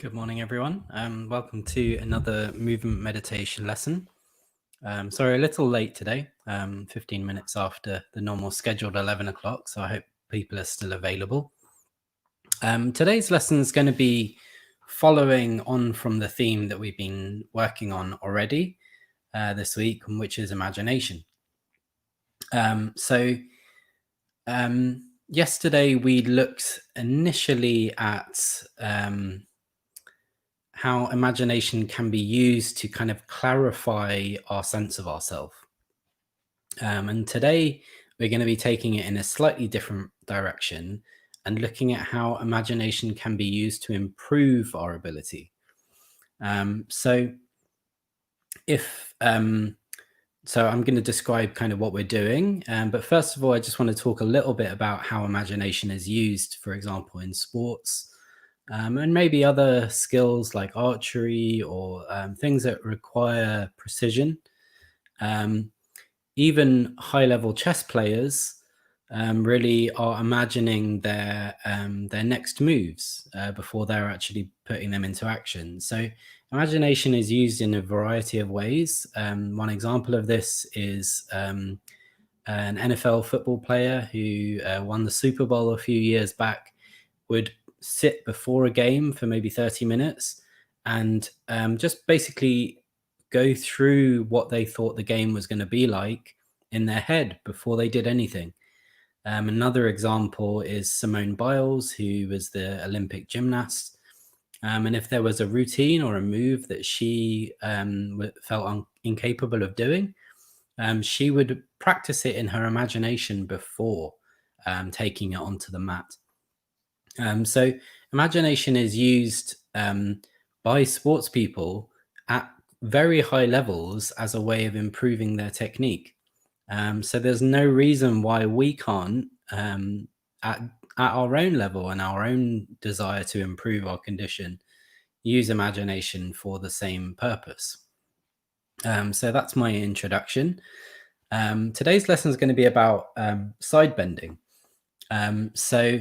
Good morning, everyone. Welcome to another movement meditation lesson. Sorry, a little late today, 15 minutes after the normal scheduled 11 o'clock, so I hope people are still available. Today's lesson is going to be following on from the theme that we've been working on already this week, which is imagination. Yesterday we looked initially at how imagination can be used to kind of clarify our sense of ourselves. And today we're going to be taking it in a slightly different direction and looking at how imagination can be used to improve our ability. So I'm going to describe kind of what we're doing. But first of all, I just want to talk a little bit about how imagination is used, for example, in sports. And maybe other skills like archery or things that require precision. Even high-level chess players really are imagining their next moves before they're actually putting them into action. So imagination is used in a variety of ways. One example of this is an NFL football player who won the Super Bowl a few years back would sit before a game for maybe 30 minutes and just basically go through what they thought the game was going to be like in their head before they did anything. Another example is Simone Biles, who was the Olympic gymnast. And if there was a routine or a move that she felt incapable of doing, she would practice it in her imagination before taking it onto the mat. So imagination is used by sports people at very high levels as a way of improving their technique. So there's no reason why we can't, at our own level and our own desire to improve our condition, use imagination for the same purpose. So that's my introduction. Today's lesson is going to be about side bending. So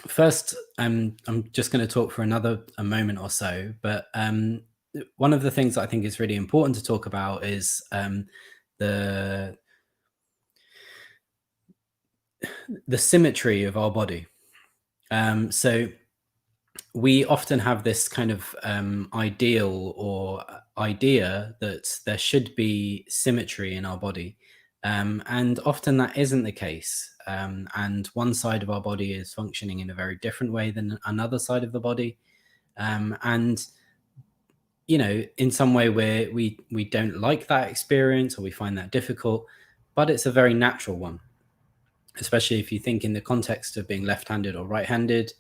first, I'm just going to talk for a moment or so, but one of the things that I think is really important to talk about is the symmetry of our body. So we often have this kind of ideal or idea that there should be symmetry in our body. And often that isn't the case. And one side of our body is functioning in a very different way than another side of the body. And in some way we don't like that experience or we find that difficult, but it's a very natural one, especially if you think in the context of being left-handed or right-handed.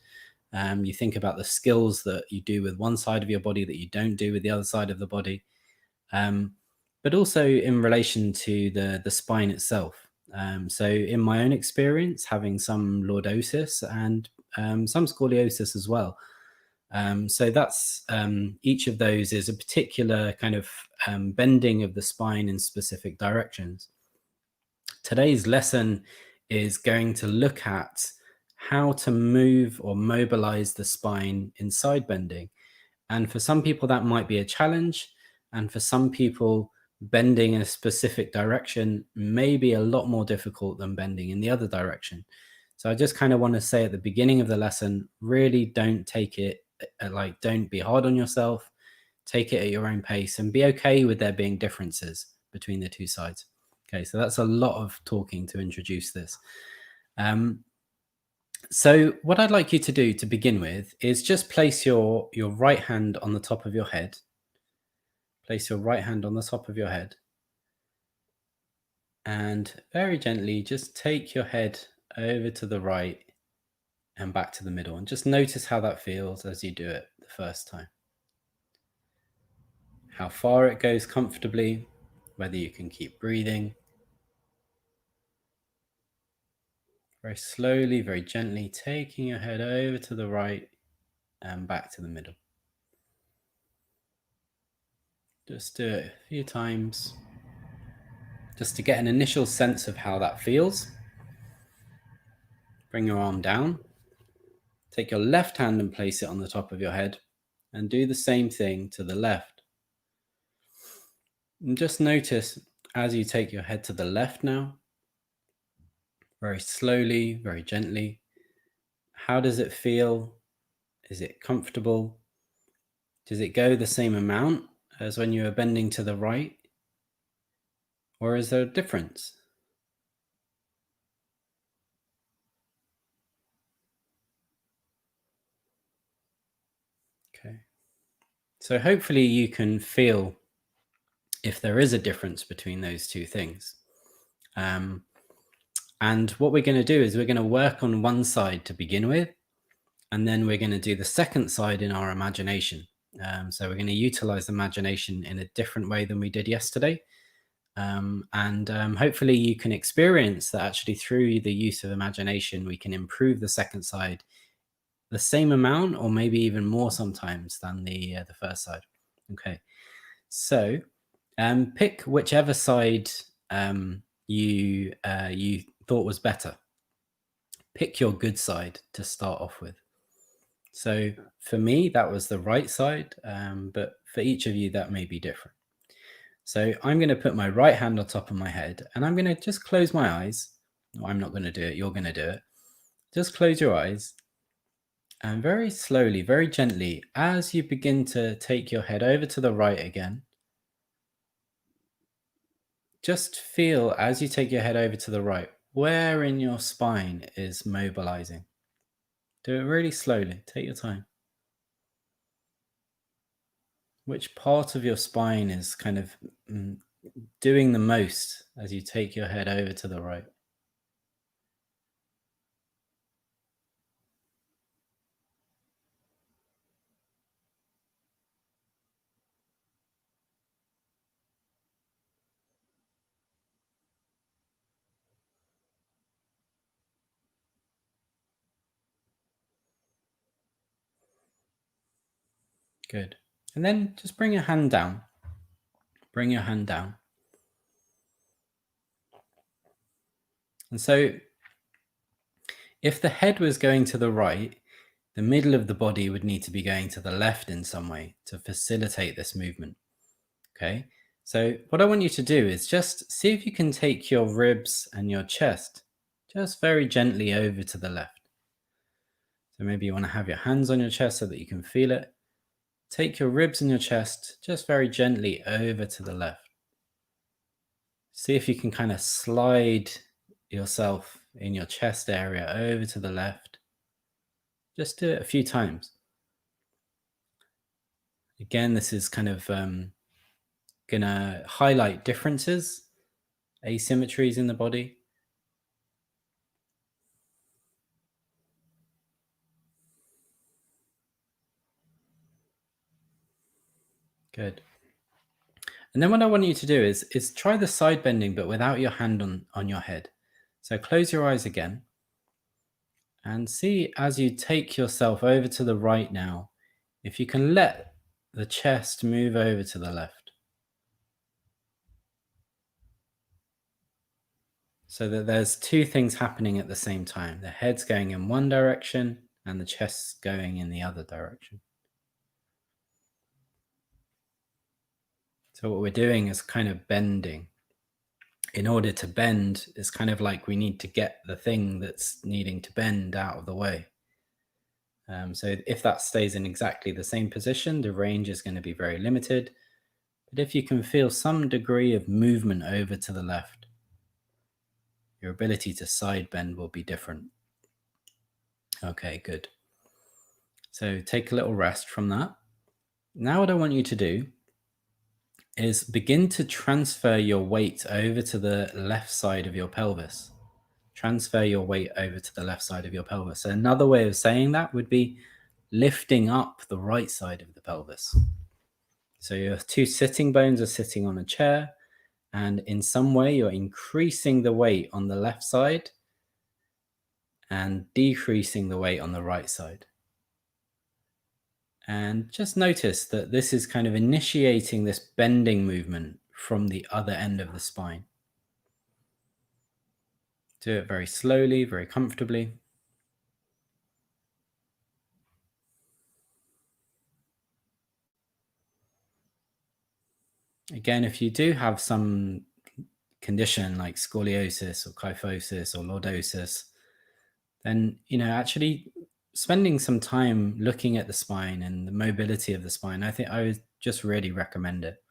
You think about the skills that you do with one side of your body that you don't do with the other side of the body, but also in relation to the spine itself. So in my own experience, having some lordosis and some scoliosis as well. So that's each of those is a particular kind of bending of the spine in specific directions. Today's lesson is going to look at how to move or mobilize the spine in side bending. And for some people, that might be a challenge. And for some people, bending in a specific direction may be a lot more difficult than bending in the other direction. So I just kind of want to say at the beginning of the lesson, really don't take it don't be hard on yourself. Take it at your own pace and be okay with there being differences between the two sides. Okay, so that's a lot of talking to introduce this. So what I'd like you to do to begin with is just place your right hand on the top of your head. Place your right hand on the top of your head. And very gently just take your head over to the right and back to the middle. And just notice how that feels as you do it the first time. How far it goes comfortably, whether you can keep breathing. Very slowly, very gently, taking your head over to the right and back to the middle. Just do it a few times, just to get an initial sense of how that feels. Bring your arm down. Take your left hand and place it on the top of your head, and do the same thing to the left. And just notice as you take your head to the left now, very slowly, very gently, how does it feel? Is it comfortable? Does it go the same amount as when you were bending to the right? Or is there a difference? Okay. So hopefully you can feel if there is a difference between those two things. And what we're going to do is we're going to work on one side to begin with, and then we're going to do the second side in our imagination. So we're going to utilize imagination in a different way than we did yesterday. And hopefully you can experience that actually through the use of imagination, we can improve the second side the same amount or maybe even more sometimes than the first side. Okay, so pick whichever side you thought was better. Pick your good side to start off with. So for me, that was the right side, but for each of you, that may be different. So I'm going to put my right hand on top of my head, and I'm going to just close my eyes. No, I'm not going to do it. You're going to do it. Just close your eyes. And very slowly, very gently, as you begin to take your head over to the right again, just feel as you take your head over to the right, where in your spine is mobilizing. Do it really slowly. Take your time. Which part of your spine is kind of doing the most as you take your head over to the right? Good. And then just bring your hand down. Bring your hand down. And so if the head was going to the right, the middle of the body would need to be going to the left in some way to facilitate this movement. Okay, so what I want you to do is just see if you can take your ribs and your chest just very gently over to the left. So maybe you want to have your hands on your chest so that you can feel it. Take your ribs and your chest just very gently over to the left. See if you can kind of slide yourself in your chest area over to the left. Just do it a few times. Again, this is kind of going to highlight differences, asymmetries in the body. Good. And then what I want you to do is try the side bending, but without your hand on your head. So close your eyes again and see as you take yourself over to the right now, if you can let the chest move over to the left. So that there's two things happening at the same time. The head's going in one direction and the chest's going in the other direction. So what we're doing is kind of bending. In order to bend, it's kind of like we need to get the thing that's needing to bend out of the way. So if that stays in exactly the same position, the range is going to be very limited. But if you can feel some degree of movement over to the left, your ability to side bend will be different. Okay, good. So take a little rest from that. Now what I want you to do is begin to transfer your weight over to the left side of your pelvis. Transfer your weight over to the left side of your pelvis. So another way of saying that would be lifting up the right side of the pelvis. So your two sitting bones are sitting on a chair, and in some way you're increasing the weight on the left side and decreasing the weight on the right side. And just notice that this is kind of initiating this bending movement from the other end of the spine. Do it very slowly, very comfortably. Again, if you do have some condition like scoliosis or kyphosis or lordosis, then, actually spending some time looking at the spine and the mobility of the spine, I think I would just really recommend it.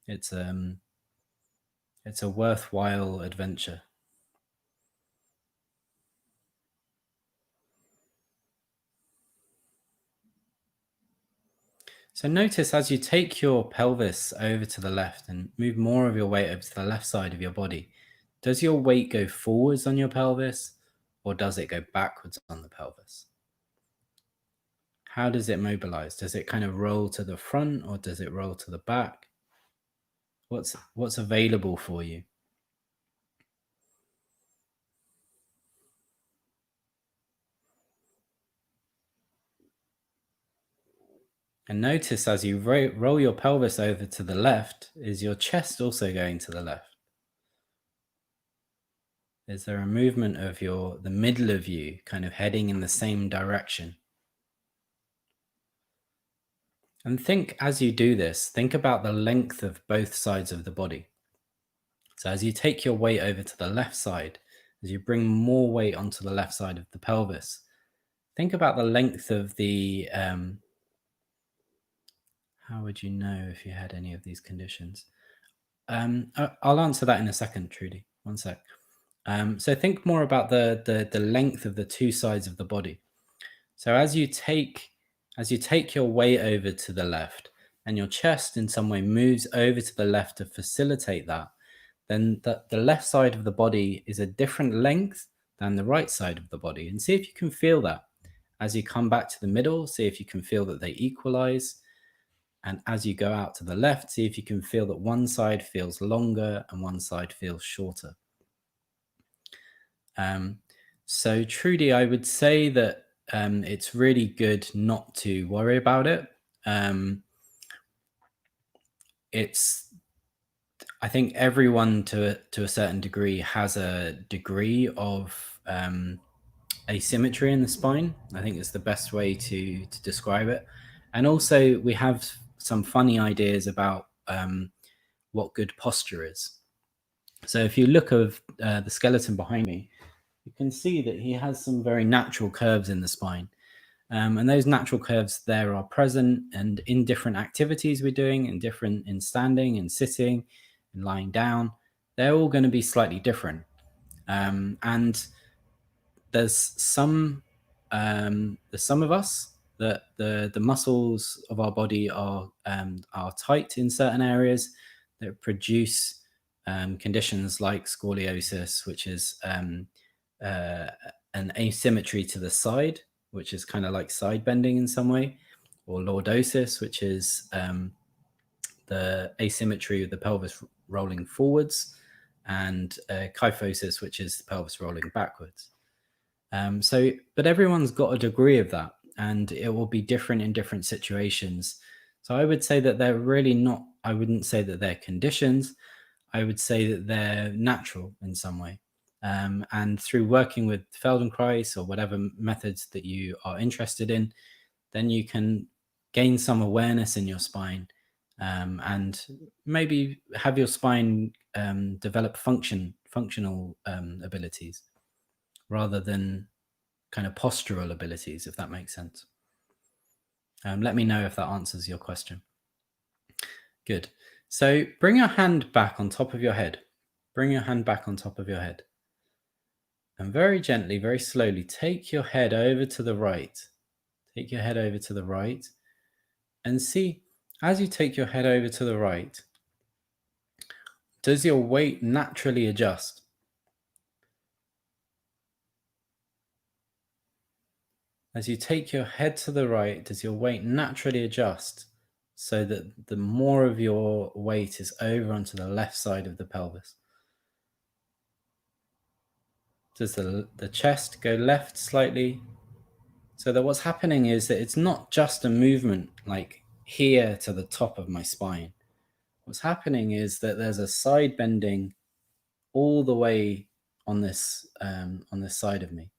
It's a worthwhile adventure. So notice as you take your pelvis over to the left and move more of your weight over to the left side of your body, does your weight go forwards on your pelvis or does it go backwards on the pelvis? How does it mobilize? Does it kind of roll to the front or does it roll to the back? What's available for you? And notice as you roll your pelvis over to the left, is your chest also going to the left? Is there a movement of the middle of you kind of heading in the same direction? And think as you do this, think about the length of both sides of the body. So as you take your weight over to the left side, as you bring more weight onto the left side of the pelvis, think about the length of the, how would you know if you had any of these conditions? I'll answer that in a second, Trudy. One sec. So think more about the length of the two sides of the body. So as you take your weight over to the left and your chest in some way moves over to the left to facilitate that, then the left side of the body is a different length than the right side of the body. And see if you can feel that. As you come back to the middle, see if you can feel that they equalize. And as you go out to the left, see if you can feel that one side feels longer and one side feels shorter. So Trudy, I would say that it's really good not to worry about it. I think everyone to a certain degree has a degree of asymmetry in the spine. I think it's the best way to describe it. And also we have some funny ideas about what good posture is. So if you look at the skeleton behind me, you can see that he has some very natural curves in the spine. And those natural curves there are present and in different activities we're doing, in standing and sitting and lying down, they're all going to be slightly different. And there's some of us that the muscles of our body are tight in certain areas that produce conditions like scoliosis, which is an asymmetry to the side, which is kind of like side bending in some way, or lordosis, which is the asymmetry of the pelvis rolling forwards, and kyphosis, which is the pelvis rolling backwards. But everyone's got a degree of that, and it will be different in different situations. So I would say that they're really not, I wouldn't say that they're conditions. I would say that they're natural in some way. And through working with Feldenkrais or whatever methods that you are interested in, then you can gain some awareness in your spine, and maybe have your spine develop functional abilities rather than kind of postural abilities, if that makes sense. Let me know if that answers your question. Good. So bring your hand back on top of your head. Bring your hand back on top of your head. And very gently, very slowly, take your head over to the right. Take your head over to the right. And see, as you take your head over to the right, does your weight naturally adjust? As you take your head to the right, does your weight naturally adjust so that the more of your weight is over onto the left side of the pelvis? Does the chest go left slightly? So that what's happening is that it's not just a movement like here to the top of my spine. What's happening is that there's a side bending all the way on this side of me.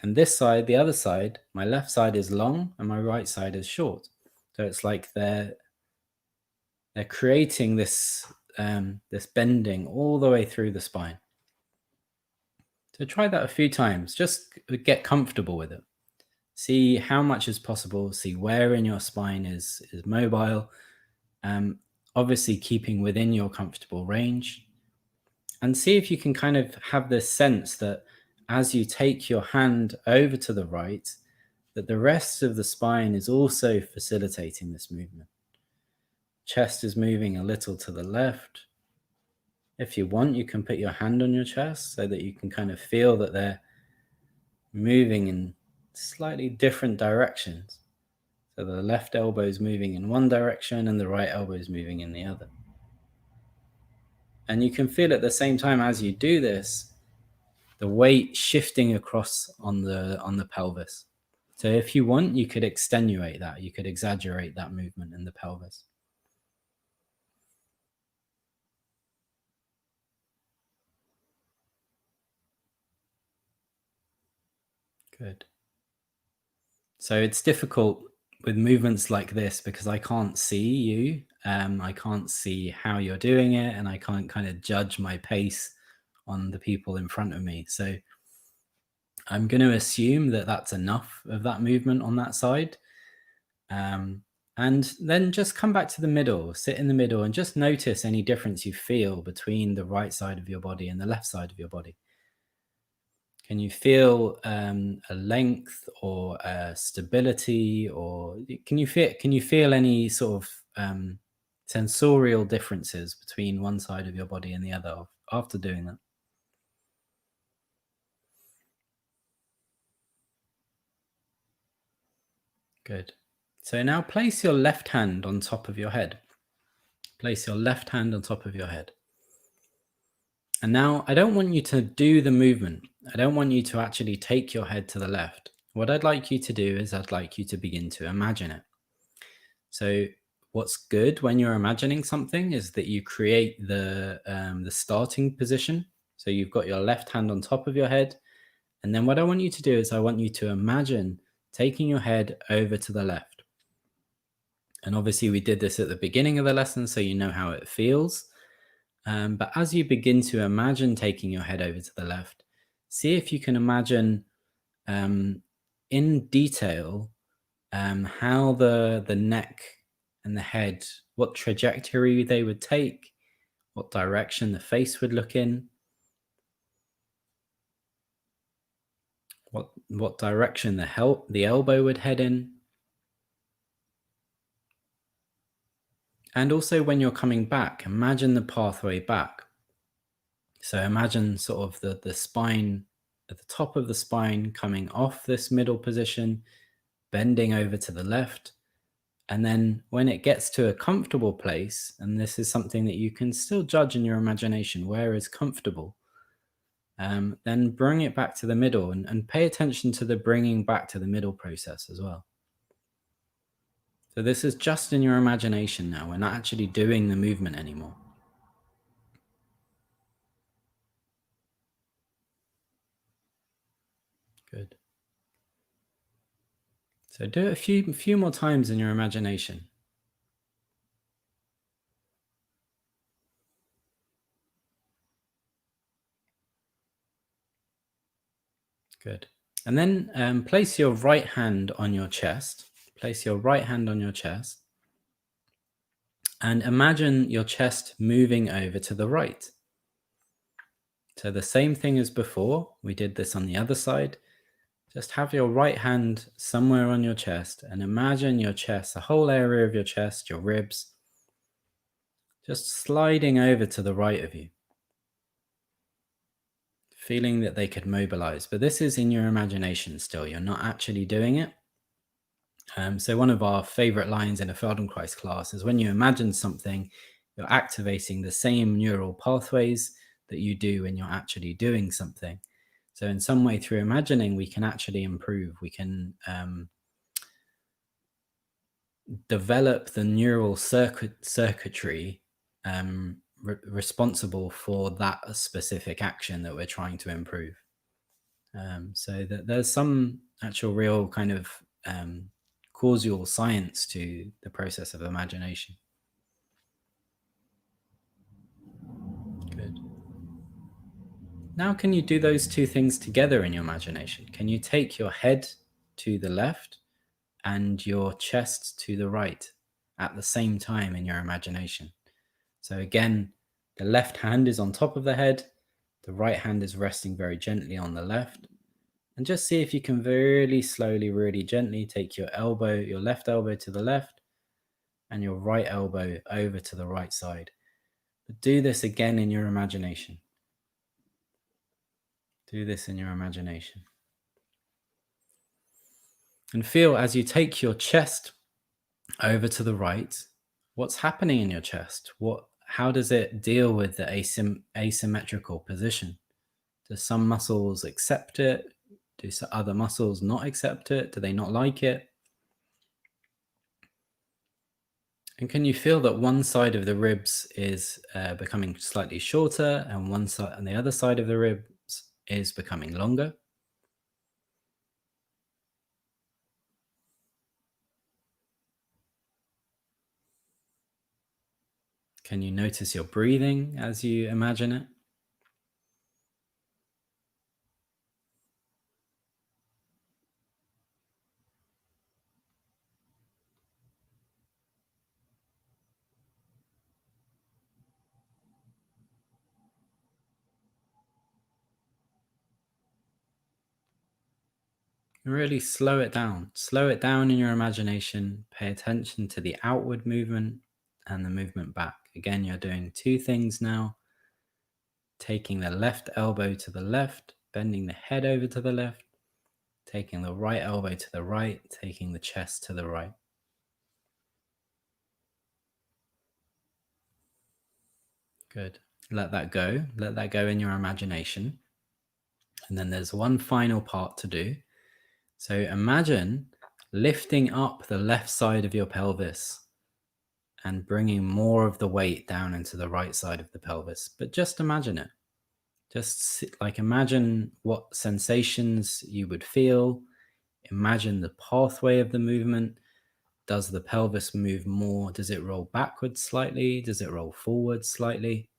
And this side, the other side, my left side is long and my right side is short. So it's like they're They're creating this bending all the way through the spine. So try that a few times. Just get comfortable with it. See how much is possible. See where in your spine is mobile. Obviously, keeping within your comfortable range, and see if you can kind of have this sense that as you take your hand over to the right, that the rest of the spine is also facilitating this movement. Chest is moving a little to the left. If you want, you can put your hand on your chest so that you can kind of feel that they're moving in slightly different directions. So the left elbow is moving in one direction and the right elbow is moving in the other. And you can feel at the same time as you do this, the weight shifting across on the pelvis. So if you want, you could extenuate that. You could exaggerate that movement in the pelvis. Good. So it's difficult with movements like this because I can't see you. I can't see how you're doing it, and I can't kind of judge my pace on the people in front of me. So I'm going to assume that that's enough of that movement on that side. And then just come back to the middle, sit in the middle, and just notice any difference you feel between the right side of your body and the left side of your body. Can you feel a length or a stability, or can you feel any sort of sensorial differences between one side of your body and the other after doing that? Good. So now place your left hand on top of your head. Place your left hand on top of your head. And now I don't want you to do the movement. I don't want you to actually take your head to the left. What I'd like you to do is I'd like you to begin to imagine it. So what's good when you're imagining something is that you create the starting position. So you've got your left hand on top of your head. And then what I want you to do is I want you to imagine taking your head over to the left. And obviously we did this at the beginning of the lesson, so you know how it feels. But as you begin to imagine taking your head over to the left, see if you can imagine in detail how the neck and the head, what trajectory they would take, what direction the face would look in, what direction the elbow would head in. And also when you're coming back, imagine the pathway back. So imagine sort of the spine, at the top of the spine, coming off this middle position, bending over to the left. And then when it gets to a comfortable place, and this is something that you can still judge in your imagination, where is comfortable, then bring it back to the middle and pay attention to the bringing back to the middle process as well. So this is just in your imagination now. We're not actually doing the movement anymore. Good. So do it a few more times in your imagination. Good. And then place your right hand on your chest. Place your right hand on your chest. And imagine your chest moving over to the right. So the same thing as before. We did this on the other side. Just have your right hand somewhere on your chest and imagine your chest, the whole area of your chest, your ribs, just sliding over to the right of you, feeling that they could mobilize. But this is in your imagination still. You're not actually doing it. So one of our favorite lines in a Feldenkrais class is when you imagine something, you're activating the same neural pathways that you do when you're actually doing something. So in some way, through imagining, we can actually improve. We can develop the neural circuitry responsible for that specific action that we're trying to improve. So that there's some actual real kind of causal science to the process of imagination. Now, can you do those two things together in your imagination? Can you take your head to the left and your chest to the right at the same time in your imagination? So again, the left hand is on top of the head, the right hand is resting very gently on the left. And just see if you can really slowly, really gently take your elbow, your left elbow to the left and your right elbow over to the right side. But do this again in your imagination. Do this in your imagination. And feel as you take your chest over to the right, what's happening in your chest? How does it deal with the asymmetrical position? Do some muscles accept it? Do other muscles not accept it? Do they not like it? And can you feel that one side of the ribs is becoming slightly shorter and one side and the other side of the ribs is becoming longer? Can you notice your breathing as you imagine it? Really slow it down. Slow it down in your imagination. Pay attention to the outward movement and the movement back. Again, you're doing two things now. Taking the left elbow to the left, bending the head over to the left, taking the right elbow to the right, taking the chest to the right. Good. Let that go. Let that go in your imagination. And then there's one final part to do. So imagine lifting up the left side of your pelvis and bringing more of the weight down into the right side of the pelvis. But just imagine it. Just like imagine what sensations you would feel. Imagine the pathway of the movement. Does the pelvis move more? Does it roll backwards slightly? Does it roll forward slightly?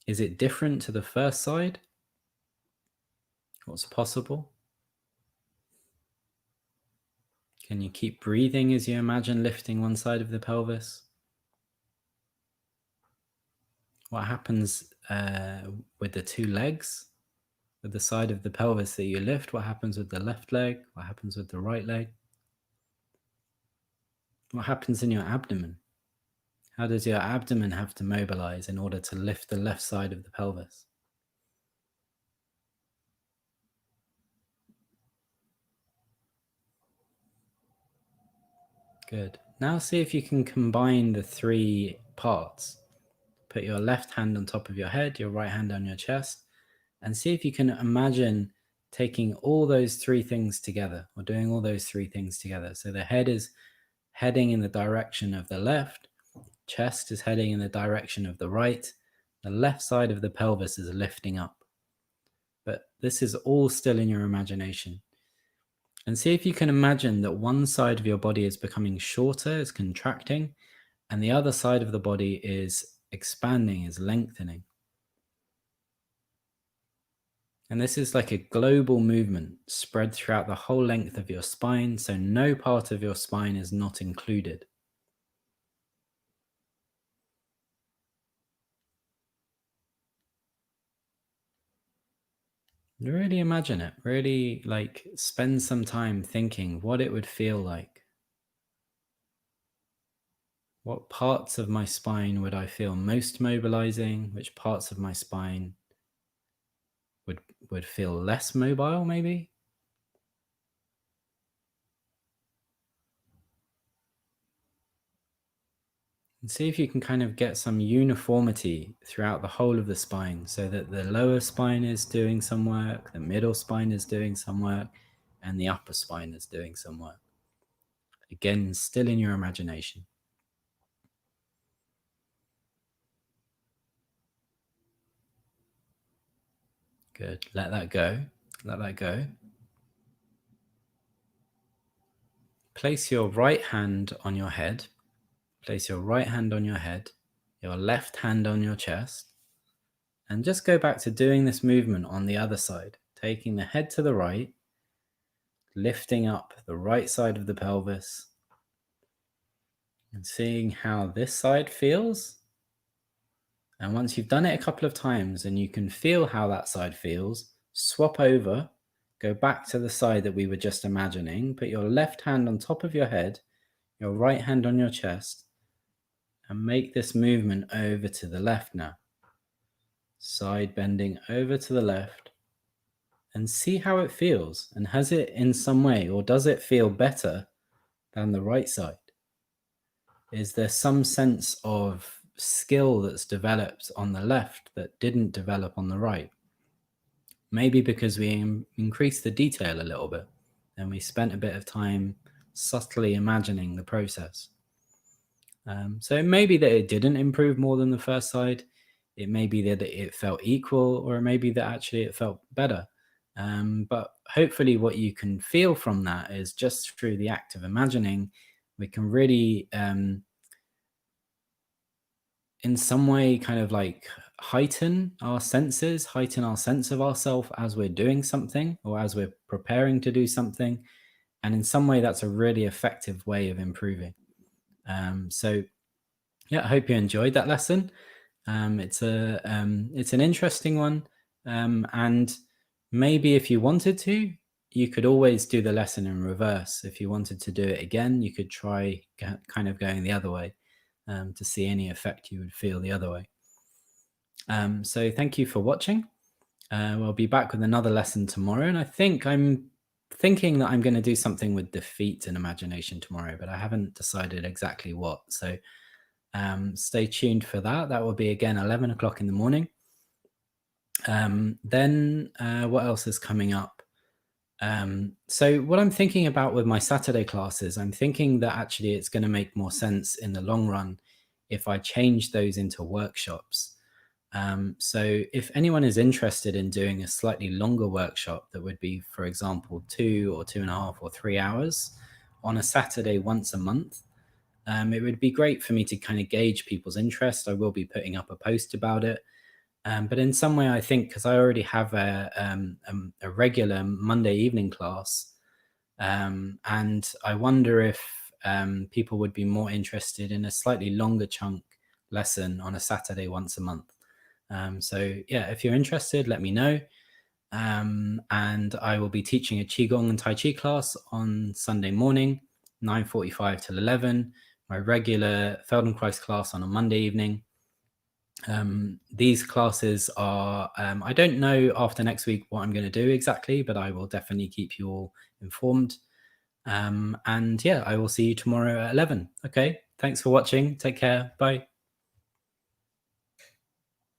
Is it different to the first side? What's possible? Can you keep breathing as you imagine lifting one side of the pelvis? What happens with the two legs? With the side of the pelvis that you lift, what happens with the left leg? What happens with the right leg? What happens in your abdomen? How does your abdomen have to mobilize in order to lift the left side of the pelvis? Good. Now see if you can combine the three parts. Put your left hand on top of your head, your right hand on your chest, and see if you can imagine taking all those three things together or doing all those three things together. So the head is heading in the direction of the left, chest is heading in the direction of the right, the left side of the pelvis is lifting up. But this is all still in your imagination. And see if you can imagine that one side of your body is becoming shorter, is contracting, and the other side of the body is expanding, is lengthening. And this is like a global movement spread throughout the whole length of your spine, so no part of your spine is not included. Really imagine it. Really like spend some time thinking what it would feel like. What parts of my spine would I feel most mobilizing? Which parts of my spine would feel less mobile, maybe? And see if you can kind of get some uniformity throughout the whole of the spine so that the lower spine is doing some work, the middle spine is doing some work, and the upper spine is doing some work. Again, still in your imagination. Good. Let that go. Let that go. Place your right hand on your head. Place your right hand on your head, your left hand on your chest, And just go back to doing this movement on the other side, taking the head to the right, lifting up the right side of the pelvis, and seeing how this side feels. And once you've done it a couple of times and you can feel how that side feels, swap over, go back to the side that we were just imagining, put your left hand on top of your head, your right hand on your chest, and make this movement over to the left now. Side bending over to the left, and see how it feels. And has it in some way, or does it feel better than the right side? Is there some sense of skill that's developed on the left that didn't develop on the right? Maybe because we increased the detail a little bit and we spent a bit of time subtly imagining the process. So it may be that it didn't improve more than the first side. It may be that it felt equal, or it may be that actually it felt better. But hopefully what you can feel from that is just through the act of imagining, we can really, in some way, kind of like heighten our senses, heighten our sense of ourselves as we're doing something or as we're preparing to do something. And in some way, that's a really effective way of improving. So yeah, I hope you enjoyed that lesson. It's an interesting one. And maybe if you wanted to, you could always do the lesson in reverse. If you wanted to do it again, you could try kind of going the other way to see any effect you would feel the other way. So thank you for watching. We'll be back with another lesson tomorrow. And I'm thinking that I'm going to do something with the feet and imagination tomorrow, but I haven't decided exactly what. So stay tuned for that. That will be again 11 o'clock in the morning. Then what else is coming up? So what I'm thinking about with my Saturday classes, I'm thinking that actually it's going to make more sense in the long run if I change those into workshops. So if anyone is interested in doing a slightly longer workshop that would be, for example, 2 or 2.5 or 3 hours on a Saturday once a month, it would be great for me to kind of gauge people's interest. I will be putting up a post about it. But in some way, I think because I already have a regular Monday evening class, and I wonder if people would be more interested in a slightly longer chunk lesson on a Saturday once a month. So yeah, if you're interested, let me know. And I will be teaching a Qigong and Tai Chi class on Sunday morning, 9:45 till 11. My regular Feldenkrais class on a Monday evening. These classes are, I don't know after next week what I'm going to do exactly, but I will definitely keep you all informed. And yeah, I will see you tomorrow at 11. Okay, thanks for watching. Take care. Bye.